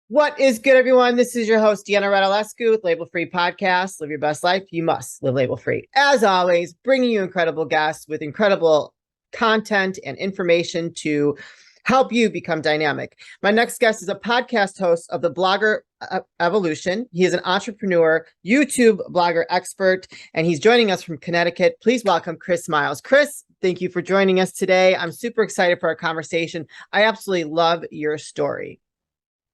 What is good, everyone? This is your host, Deanna Radulescu with Label Free Podcast. Live your best life. You must live label free. As always, bringing you incredible guests with incredible content and information to help you become dynamic. My next guest is a podcast host of the Blogger Evolution. He is an entrepreneur, YouTube blogger expert, and he's joining us from Connecticut. Please welcome Chris Myles. Chris, thank you for joining us today. I'm super excited for our conversation. I absolutely love your story.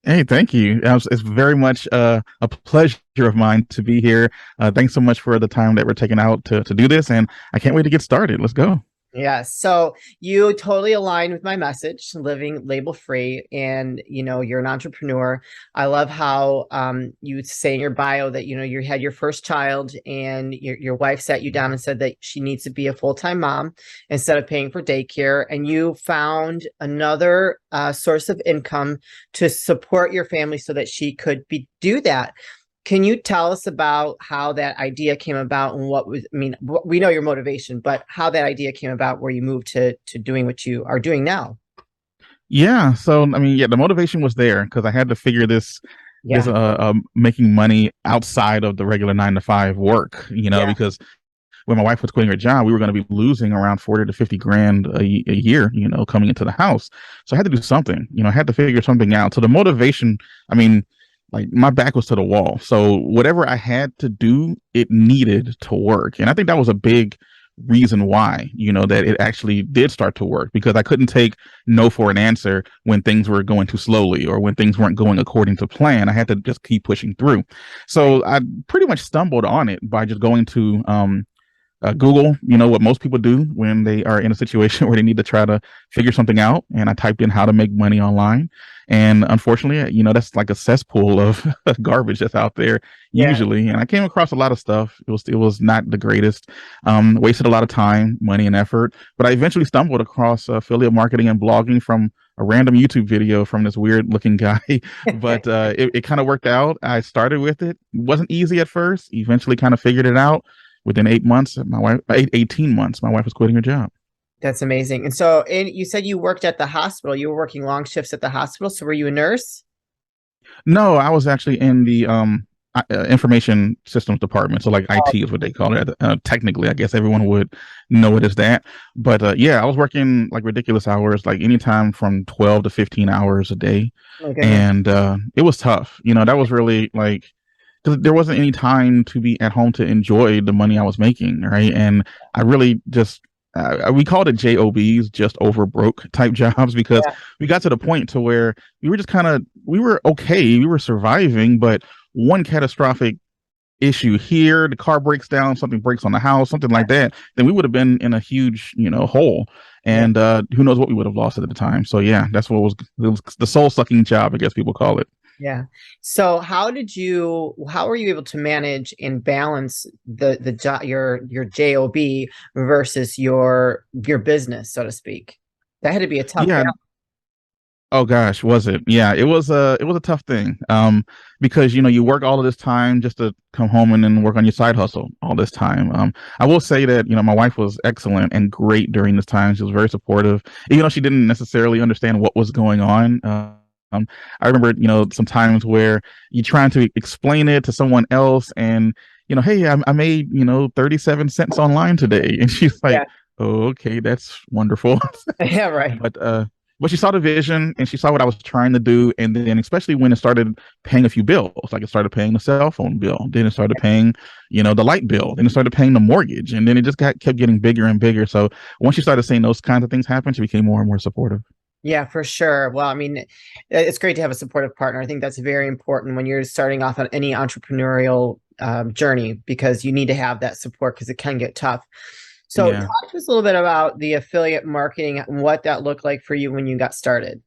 Hey, thank you. It's very much a pleasure of mine to be here. Thanks so much for the time that we're taking out to do this, and I can't wait to get started. Let's go. Yeah, so you totally align with my message, living label free, and you're an entrepreneur. I love how you say in your bio that you had your first child, and your wife sat you down and said that she needs to be a full-time mom instead of paying for daycare, and you found another source of income to support your family so that she could do that. Can you tell us about how that idea came about and we know your motivation, but how that idea came about where you moved to doing what you are doing now? Yeah. So, the motivation was there because I had to figure this making money outside of the regular 9 to 5 work, because when my wife was quitting her job, we were going to be losing around 40 to 50 grand a year, coming into the house. So I had to do something, I had to figure something out. So the motivation, like my back was to the wall. So whatever I had to do, it needed to work. And I think that was a big reason why, that it actually did start to work, because I couldn't take no for an answer when things were going too slowly or when things weren't going according to plan. I had to just keep pushing through. So I pretty much stumbled on it by just going to Google, what most people do when they are in a situation where they need to try to figure something out. And I typed in how to make money online. And unfortunately, that's like a cesspool of garbage that's out there usually. And I came across a lot of stuff. It was not the greatest, wasted a lot of time, money, and effort. But I eventually stumbled across affiliate marketing and blogging from a random YouTube video from this weird looking guy. But it kind of worked out. I started with it. It wasn't easy at first. Eventually kind of figured it out. Within 18 months, my wife was quitting her job. That's amazing. And so, you said you worked at the hospital. You were working long shifts at the hospital. So were you a nurse? No, I was actually in the information systems department. So like IT is what they call it. Technically, I guess everyone would know it as that. But I was working like ridiculous hours, like anytime from 12 to 15 hours a day. Okay. And it was tough. That was really like, because there wasn't any time to be at home to enjoy the money I was making, right? And I really just we called it JOBs, just over broke type jobs, because we got to the point to where we were just we were okay, we were surviving, but one catastrophic issue here, the car breaks down, something breaks on the house, something like that, then we would have been in a huge hole, and who knows what we would have lost at the time. So yeah, it was the soul sucking job, I guess people call it. Yeah. So how were you able to manage and balance the job, your job versus your business, so to speak? That had to be a tough balance. Oh gosh, was it? Yeah, it was a tough thing. Because you work all of this time just to come home and then work on your side hustle all this time. I will say that my wife was excellent and great during this time. She was very supportive, even though she didn't necessarily understand what was going on. I remember, some times where you're trying to explain it to someone else and, hey, I made, 37 cents online today. And she's like, oh, okay, that's wonderful. Yeah, right. But she saw the vision and she saw what I was trying to do. And then especially when it started paying a few bills, like it started paying the cell phone bill, then it started paying, the light bill, then it started paying the mortgage. And then it just kept getting bigger and bigger. So once she started seeing those kinds of things happen, she became more and more supportive. Yeah, for sure. Well, it's great to have a supportive partner. I think that's very important when you're starting off on any entrepreneurial journey, because you need to have that support because it can get tough. So talk to us a little bit about the affiliate marketing and what that looked like for you when you got started.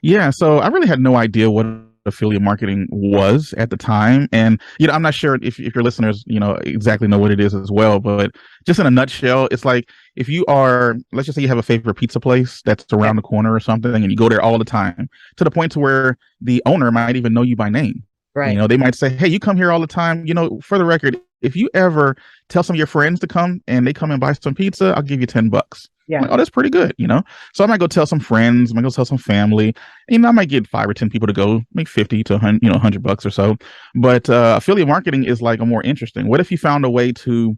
Yeah, so I really had no idea what affiliate marketing was at the time. And, I'm not sure if your listeners, exactly know what it is as well, but just in a nutshell, it's like if you are, let's just say you have a favorite pizza place that's around the corner or something, and you go there all the time to the point to where the owner might even know you by name. Right. They might say, hey, you come here all the time. For the record, if you ever tell some of your friends to come and they come and buy some pizza, I'll give you $10. Yeah. I'm like, oh, that's pretty good, you know? So I might go tell some friends, I might go tell some family, and I might get 5 or 10 people to go, make 50 to 100, $100 or so. But affiliate marketing is like a more interesting. What if you found a way to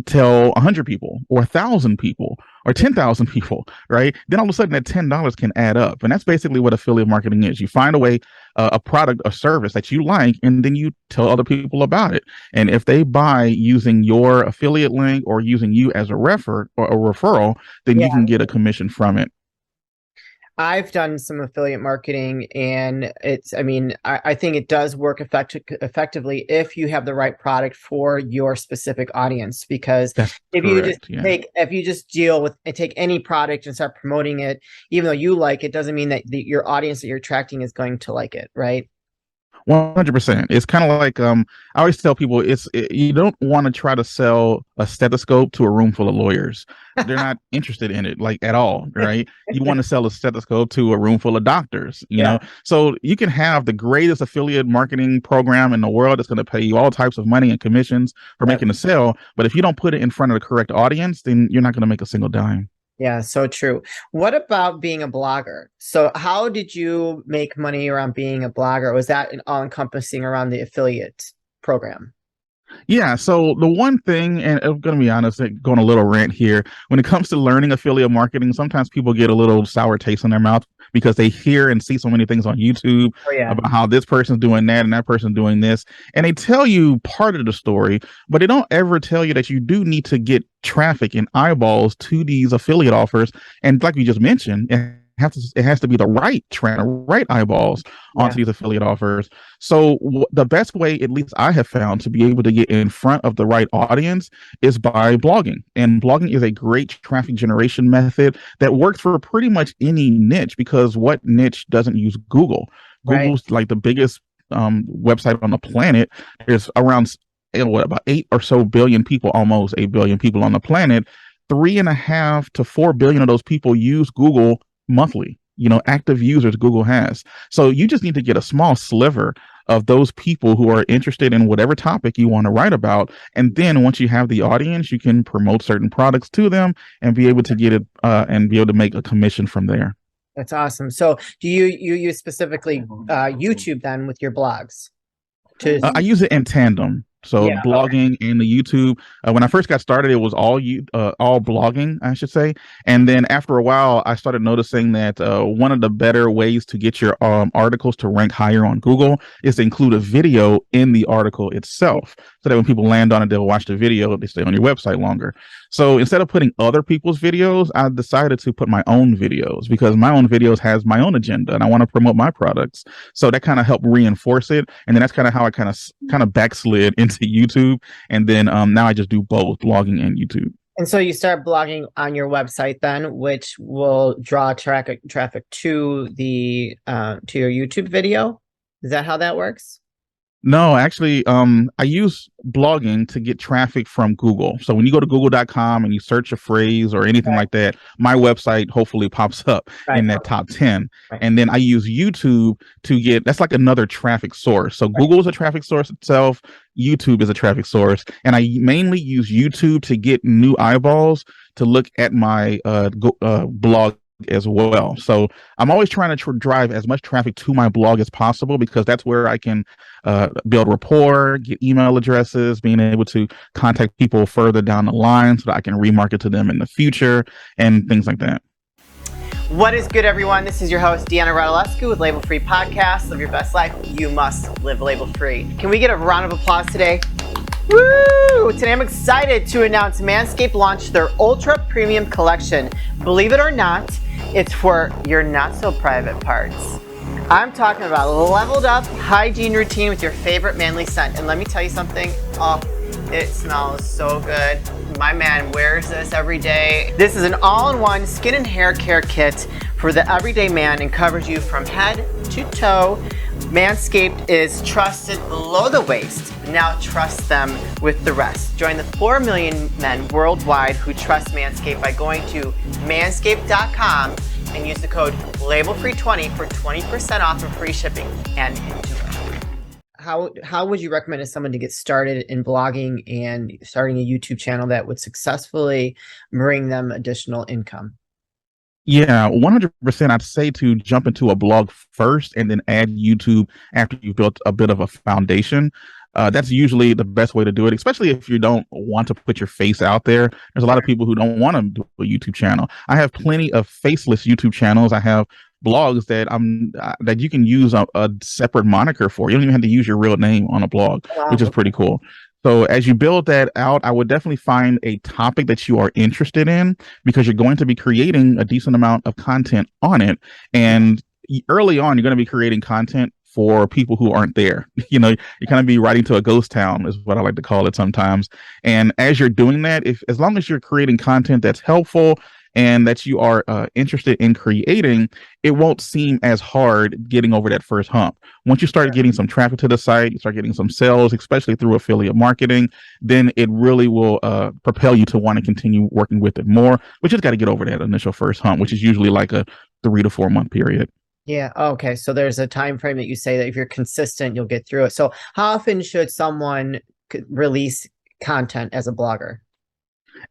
tell 100 people or 1,000 people or 10,000 people, right? Then all of a sudden that $10 can add up. And that's basically what affiliate marketing is. You find a way, a product, a service that you like, and then you tell other people about it. And if they buy using your affiliate link or using you as a referral, then you can get a commission from it. I've done some affiliate marketing, and I think it does work effectively if you have the right product for your specific audience. Because if you just deal with and take any product and start promoting it, even though you like it, doesn't mean that your audience that you're attracting is going to like it, right? 100%. It's kind of like I always tell people, you don't want to try to sell a stethoscope to a room full of lawyers. They're not interested in it like at all, right? You want to sell a stethoscope to a room full of doctors, you know? So you can have the greatest affiliate marketing program in the world that's going to pay you all types of money and commissions for making a sale, but if you don't put it in front of the correct audience, then you're not going to make a single dime. Yeah, so true. What about being a blogger? So how did you make money around being a blogger? Was that all encompassing around the affiliate program? Yeah, so the one thing, and I'm going to be honest, going a little rant here, when it comes to learning affiliate marketing, sometimes people get a little sour taste in their mouth because they hear and see so many things on YouTube about how this person's doing that and that person's doing this. And they tell you part of the story, but they don't ever tell you that you do need to get traffic and eyeballs to these affiliate offers. And like we just mentioned, it has to be the right trend, right eyeballs onto these affiliate offers. So the best way, at least I have found, to be able to get in front of the right audience is by blogging. And blogging is a great traffic generation method that works for pretty much any niche, because what niche doesn't use Google? Google's like the biggest website on the planet. There's around about 8 or so billion people, almost 8 billion people on the planet. 3.5 to 4 billion of those people use Google monthly, active users Google has. So you just need to get a small sliver of those people who are interested in whatever topic you want to write about. And then once you have the audience, you can promote certain products to them and be able to get it and be able to make a commission from there. That's awesome. So do you use specifically YouTube then with your blogs? I use it in tandem. So blogging and the YouTube. When I first got started, it was all blogging, I should say. And then after a while, I started noticing that one of the better ways to get your articles to rank higher on Google is to include a video in the article itself, so that when people land on it, they'll watch the video, they stay on your website longer. So instead of putting other people's videos, I decided to put my own videos, because my own videos has my own agenda and I want to promote my products. So that kind of helped reinforce it. And then that's kind of how I kind of backslid into YouTube. And then now I just do both blogging and YouTube. And so you start blogging on your website then, which will draw traffic to the to your YouTube video. Is that how that works? No, actually, I use blogging to get traffic from Google. So when you go to google.com and you search a phrase or anything like that, my website hopefully pops up in that top 10. And then I use YouTube to get, that's like another traffic source. So Google is a traffic source itself. YouTube is a traffic source. And I mainly use YouTube to get new eyeballs to look at my blog as well. So I'm always trying to drive as much traffic to my blog as possible, because that's where I can build rapport, get email addresses, being able to contact people further down the line so that I can remarket to them in the future and things like that. What is good, everyone? This is your host, Deanna Radulescu with Label Free Podcast. Live your best life. You must live label free. Can we get a round of applause today? Woo! Today I'm excited to announce Manscaped launched their Ultra Premium Collection. Believe it or not, it's for your not so private parts. I'm talking about a leveled up hygiene routine with your favorite manly scent. And let me tell you something, it smells so good. My man wears this every day. This is an all-in-one skin and hair care kit for the everyday man and covers you from head to toe. Manscaped is trusted below the waist. Now trust them with the rest. Join the 4 million men worldwide who trust Manscaped by going to manscaped.com and use the code LABELFREE20 for 20% off and free shipping. And enjoy. how would you recommend as someone to get started in blogging and starting a YouTube channel that would successfully bring them additional income? Yeah, 100%. I'd say to jump into a blog first and then add YouTube after you've built a bit of a foundation. That's usually the best way to do it, especially if you don't want to put your face out there. There's a lot of people who don't want to do a YouTube channel. I have plenty of faceless YouTube channels. I have blogs that you can use a separate moniker for. You don't even have to use your real name on a blog, Wow. which is pretty cool. So as you build that out, I would definitely find a topic that you are interested in, because you're going to be creating a decent amount of content on it. And early on, you're going to be creating content for people who aren't there. You know, you kind of be writing to a ghost town is what I like to call it sometimes. And as you're doing that, as long as you're creating content that's helpful and that you are interested in creating, it won't seem as hard getting over that first hump. Once you start getting some traffic to the site, you start getting some sales, especially through affiliate marketing, then it really will propel you to want to continue working with it more. But you just got to get over that initial first hump, which is usually like a 3 to 4 month period. Yeah. Okay. So there's a time frame that you say that if you're consistent, you'll get through it. So how often should someone release content as a blogger?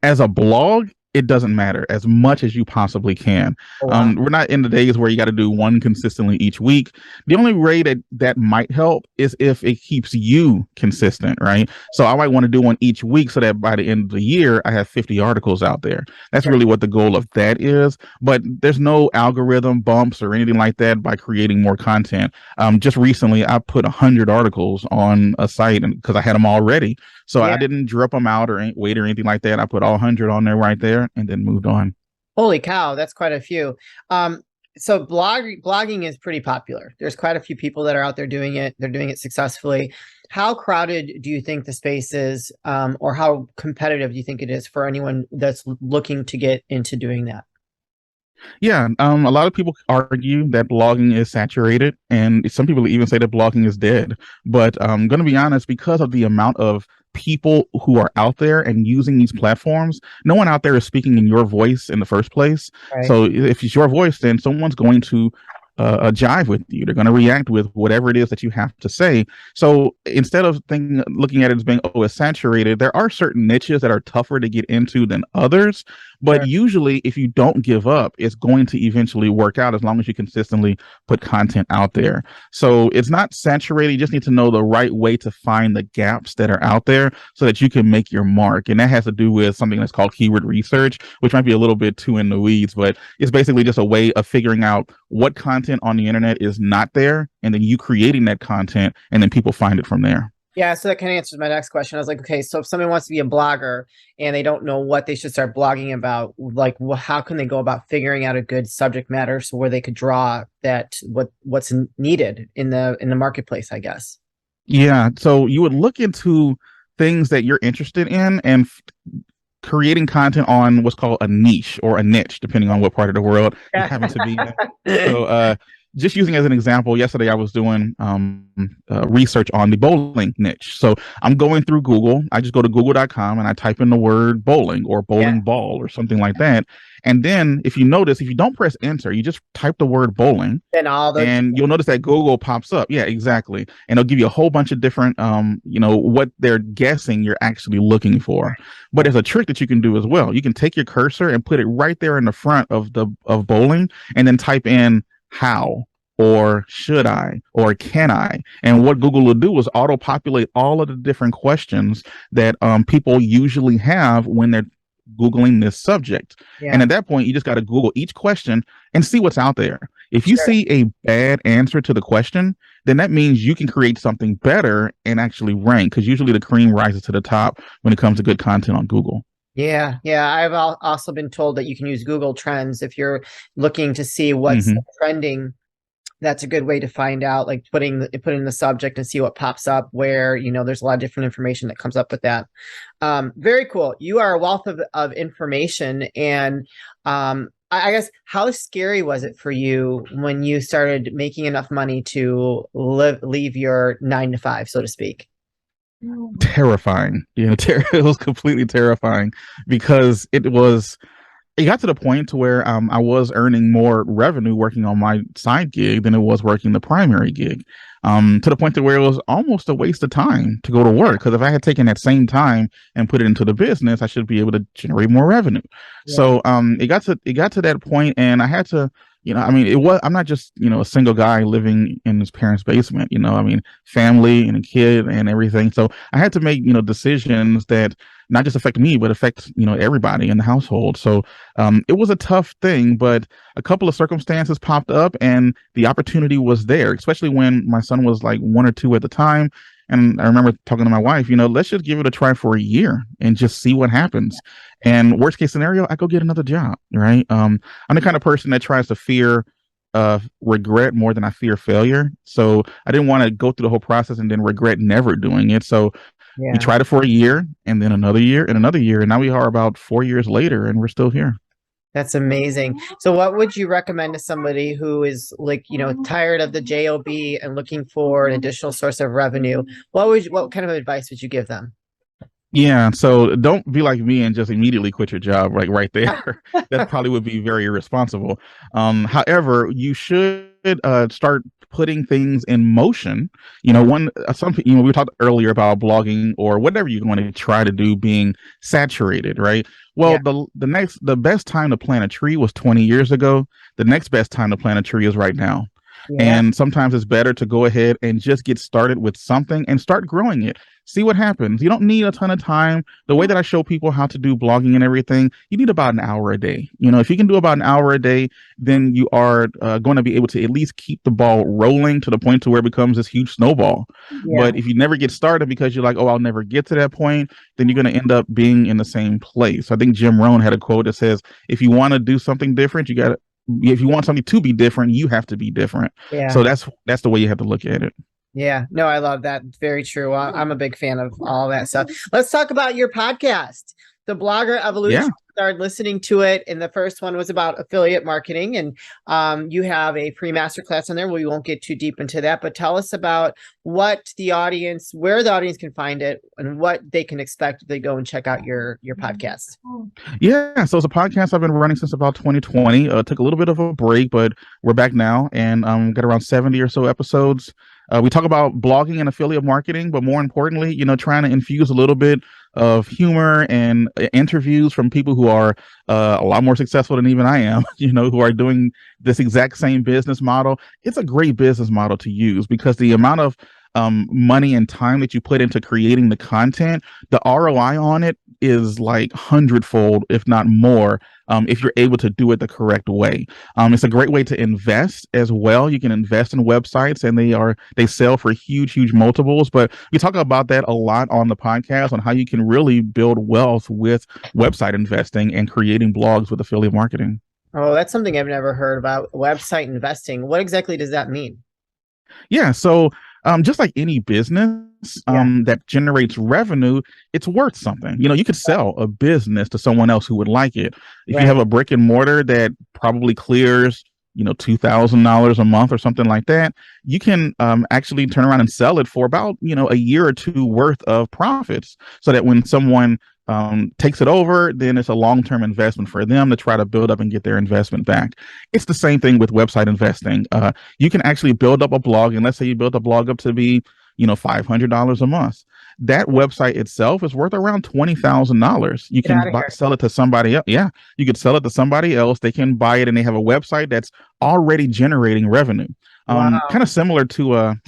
As a blog, it doesn't matter, as much as you possibly can. Oh, wow. We're not in the days where you got to do one consistently each week. The only way that might help is if it keeps you consistent, right? So I might want to do one each week so that by the end of the year, I have 50 articles out there. That's really what the goal of that is. But there's no algorithm bumps or anything like that by creating more content. Just recently, I put 100 articles on a site because I had them all ready. So I didn't drip them out or wait or anything like that. I put all 100 on there right there and then moved on. Holy cow, that's quite a few. So blogging is pretty popular. There's quite a few people that are out there doing it. They're doing it successfully. How crowded do you think the space is, or how competitive do you think it is for anyone that's looking to get into doing that? Yeah, a lot of people argue that blogging is saturated, and some people even say that blogging is dead. But I'm going to be honest, because of the amount of people who are out there and using these platforms, no one out there is speaking in your voice in the first place. Right. So if it's your voice, then someone's going to jive with you. They're going to react with whatever it is that you have to say. So instead of looking at it as being, oh, it's saturated, there are certain niches that are tougher to get into than others. But usually, if you don't give up, it's going to eventually work out as long as you consistently put content out there. So it's not saturated. You just need to know the right way to find the gaps that are out there so that you can make your mark. And that has to do with something that's called keyword research, which might be a little bit too in the weeds, but it's basically just a way of figuring out what content on the internet is not there, and then you creating that content, and then people find it from there. Yeah, so that kind of answers my next question. I was like, okay, so if somebody wants to be a blogger and they don't know what they should start blogging about, like, how can they go about figuring out a good subject matter so where they could draw that what's needed in the marketplace, I guess. Yeah, so you would look into things that you're interested in and creating content on what's called a niche or a niche, depending on what part of the world you happen to be in. So just using as an example, yesterday I was doing research on the bowling niche. So I'm going through Google. I just go to google.com and I type in the word bowling or bowling ball or something like that. And then if you notice, if you don't press enter, you just type the word bowling and you'll notice that Google pops up. Yeah, exactly. And it'll give you a whole bunch of different, what they're guessing you're actually looking for. But there's a trick that you can do as well. You can take your cursor and put it right there in the front of bowling and then type in how or should I or can I, and what Google will do is auto populate all of the different questions that people usually have when they're Googling this subject. And at that point you just got to Google each question and see what's out there. If you see a bad answer to the question, then that means you can create something better and actually rank, because usually the cream rises to the top when it comes to good content on Google. Yeah. I've also been told that you can use Google Trends if you're looking to see what's trending. That's a good way to find out, like put in the subject and see what pops up where, there's a lot of different information that comes up with that. Very cool. You are a wealth of information. And I guess, how scary was it for you when you started making enough money to leave your 9 to 5, so to speak? Terrifying. It was completely terrifying because it was it got to the point to where I was earning more revenue working on my side gig than it was working the primary gig. To the point to where it was almost a waste of time to go to work, because if I had taken that same time and put it into the business, I should be able to generate more revenue. Yeah. So it got to that point, and I had to, I mean, I'm not just, a single guy living in his parents' basement, I mean, family and a kid and everything. So I had to make, decisions that not just affect me, but affect, everybody in the household. So it was a tough thing, but a couple of circumstances popped up and the opportunity was there, especially when my son was like 1 or 2 at the time. And I remember talking to my wife, let's just give it a try for a year and just see what happens. And worst case scenario, I go get another job, right? I'm the kind of person that tries to fear regret more than I fear failure. So I didn't want to go through the whole process and then regret never doing it. So we tried it for a year, and then another year and another year. And now we are about 4 years later and we're still here. That's amazing. So what would you recommend to somebody who is like, tired of the job and looking for an additional source of revenue? What kind of advice would you give them? Yeah, so don't be like me and just immediately quit your job right there. That probably would be very irresponsible. However, you should start putting things in motion. We talked earlier about blogging or whatever you're going to try to do being saturated, right? Well, the best time to plant a tree was 20 years ago. The next best time to plant a tree is right now. Yeah. And sometimes it's better to go ahead and just get started with something and start growing it. See what happens. You don't need a ton of time. The way that I show people how to do blogging and everything, you need about an hour a day. If you can do about an hour a day, then you are going to be able to at least keep the ball rolling to the point to where it becomes this huge snowball. Yeah. But if you never get started because you're like, oh, I'll never get to that point, then you're going to end up being in the same place. I think Jim Rohn had a quote that says, if you want to do something different, if you want something to be different, you have to be different. Yeah. So that's the way you have to look at it. Yeah, no, I love that. Very true. I'm a big fan of all that stuff. Let's talk about your podcast, The Blogger Evolution. Yeah. Started listening to it, and the first one was about affiliate marketing, and you have a free masterclass on there. We won't get too deep into that, but tell us about where the audience can find it and what they can expect if they go and check out your podcast. Yeah, so it's a podcast I've been running since about 2020. Took a little bit of a break, but we're back now, and got around 70 or so episodes. We talk about blogging and affiliate marketing, but more importantly, trying to infuse a little bit of humor and interviews from people who are a lot more successful than even I am, who are doing this exact same business model. It's a great business model to use because the amount of money and time that you put into creating the content, the ROI on it is like 100-fold, if not more, if you're able to do it the correct way. It's a great way to invest as well. You can invest in websites and they sell for huge multiples, but we talk about that a lot on the podcast on how you can really build wealth with website investing and creating blogs with affiliate marketing. Oh, that's something I've never heard about, website investing. What exactly does that mean? Yeah, so just like any business that generates revenue, it's worth something. You could sell a business to someone else who would like it. If you have a brick and mortar that probably clears, $2,000 a month or something like that, you can actually turn around and sell it for about, a year or two worth of profits, so that when someone takes it over, then it's a long-term investment for them to try to build up and get their investment back. It's the same thing with website investing. You can actually build up a blog, and let's say you build a blog up to be, $500 a month. That website itself is worth around $20,000. You can sell it to somebody else. Yeah, you could sell it to somebody else. They can buy it, and they have a website that's already generating revenue. Kind of similar to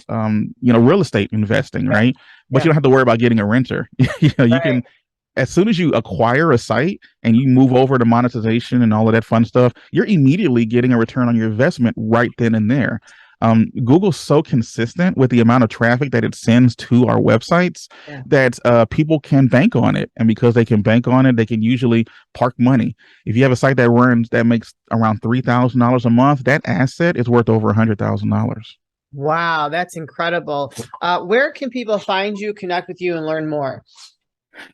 real estate investing, right? But you don't have to worry about getting a renter. You can. As soon as you acquire a site and you move over to monetization and all of that fun stuff, you're immediately getting a return on your investment right then and there. Google's so consistent with the amount of traffic that it sends to our websites that people can bank on it. And because they can bank on it, they can usually park money. If you have a site that makes around $3,000 a month, that asset is worth over $100,000. Wow, that's incredible. Where can people find you, connect with you, and learn more?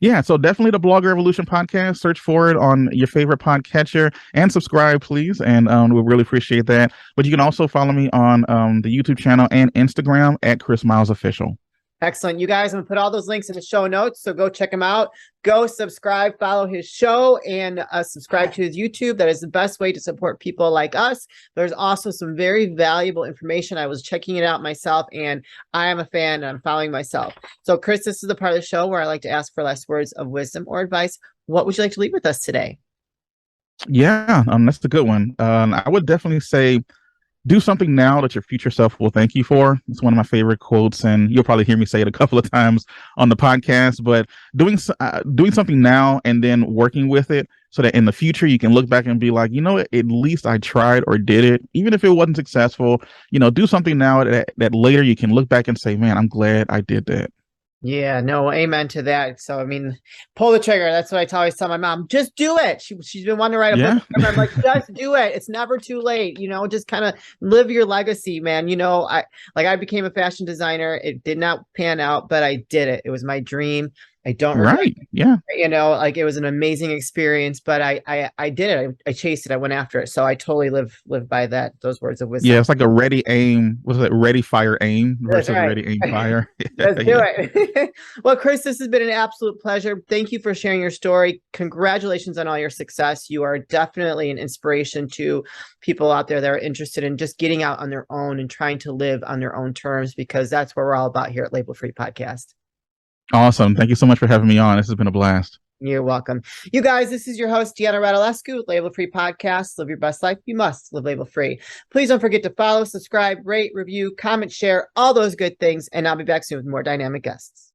Yeah, so definitely the Blogger Evolution podcast. Search for it on your favorite podcatcher and subscribe, please. And we'll really appreciate that. But you can also follow me on the YouTube channel and Instagram at Chris Myles Official. Excellent. You guys, I'm going to put all those links in the show notes, so go check him out. Go subscribe, follow his show, and subscribe to his YouTube. That is the best way to support people like us. There's also some very valuable information. I was checking it out myself, and I am a fan, and I'm following myself. So, Chris, this is the part of the show where I like to ask for last words of wisdom or advice. What would you like to leave with us today? Yeah, that's a good one. I would definitely say, do something now that your future self will thank you for. It's one of my favorite quotes, and you'll probably hear me say it a couple of times on the podcast. But doing something now and then working with it, so that in the future you can look back and be like, you know what, at least I tried or did it, even if it wasn't successful. Do something now that later you can look back and say, man, I'm glad I did that. Yeah, no, amen to that. So, I mean, pull the trigger. That's what I always tell my mom. Just do it. She's been wanting to write a book. I'm like, just do it. It's never too late. Just kind of live your legacy, man. I became a fashion designer. It did not pan out, but I did it. It was my dream. I don't regret it. Yeah. It was an amazing experience, but I did it. I chased it. I went after it. So I totally live by those words of wisdom. Yeah, it's like a ready aim. Was it ready fire aim versus ready aim fire? Let's do it. Well, Chris, this has been an absolute pleasure. Thank you for sharing your story. Congratulations on all your success. You are definitely an inspiration to people out there that are interested in just getting out on their own and trying to live on their own terms, because that's what we're all about here at Label Free Podcast. Awesome. Thank you so much for having me on. This has been a blast. You're welcome. You guys, this is your host, Deanna Radulescu with Label Free Podcast. Live your best life. You must live label free. Please don't forget to follow, subscribe, rate, review, comment, share, all those good things. And I'll be back soon with more dynamic guests.